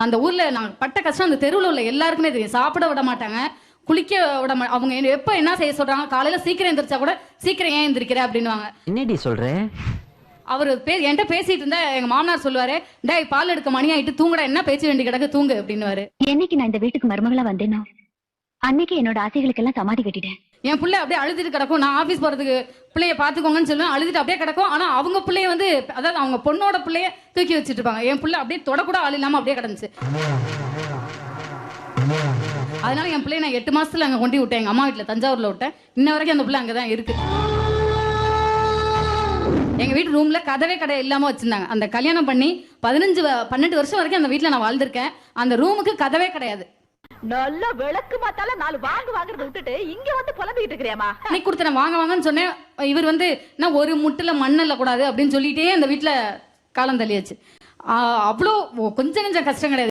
அந்த ஊர்ல நான் பட்ட கஷ்டம் அந்த தெருவில் உள்ள எல்லாருக்குமே தெரியும். சாப்பிட விட மாட்டாங்க, குளிக்க விட அவங்க எப்ப என்ன செய்ய சொல்றாங்க, காலையில சீக்கிரம் எந்திரிச்சா கூட சீக்கிரம் ஏன் எந்திரிக்கிற அப்படின்னுவாங்க. என்னடி சொல்ற? அவர் என்கிட்ட பேசிட்டு இருந்தா எங்க மாமனார் சொல்லுவாரு, டேய் பால் எடுக்க மணி ஆயிட்டு தூங்குடா, என்ன பேச்சு வேண்டி கிடக்கு தூங்கு அப்படின்னுவாரு. என்னைக்கு நான் இந்த வீட்டுக்கு மருமகளா வந்தேனோ அன்னைக்கு என்னோட ஆசைகளுக்கெல்லாம் சமாதி கட்டிட்டேன். என் பிள்ளை அப்படியே அழுதுட்டு கிடக்கும். நான் ஆஃபீஸ் போறதுக்கு பிள்ளைய பாத்துக்கோங்கன்னு சொல்லுவேன், அழுதுட்டு அப்படியே கிடக்கும். ஆனா அவங்க பிள்ளைய வந்து, அதாவது அவங்க பொண்ணோட பிள்ளைய தூக்கி வச்சுட்டு இருப்பாங்க. என் பிள்ளை அப்படியே தொடக்கூட ஆள் இல்லாம அப்படியே கிடந்துச்சு. அதனால என் பிள்ளைய நான் 8 மாசத்துல அங்க கொண்டு விட்டேன், எங்க அம்மா வீட்டுல தஞ்சாவூர்ல விட்டேன். இன்ன வரைக்கும் அந்த பிள்ளை அங்கதான் இருக்கு. எங்க வீட்டு ரூம்ல கதவே கடை இல்லாம வச்சிருந்தாங்க. அந்த கல்யாணம் பண்ணி 12 வருஷம் வரைக்கும் அந்த வீட்டுல நான் வாழ்ந்திருக்கேன். அந்த ரூமுக்கு கதவே கிடையாது. நல்ல விளக்கு மாத்தால 4 வாங்குறத விட்டுட்டு இங்க வந்து புலம்பிட்டு இருக்கிறியாமா? நீ கொடுத்த வாங்க வாங்கன்னு சொன்னேன். இவர் வந்து நான் ஒரு முட்டுல மண்ணல்ல கூடாது அப்படின்னு சொல்லிட்டே அந்த வீட்டுல காலம் தள்ளியாச்சு. அவ்வளோ கொஞ்சம் கஷ்டம் கிடையாது.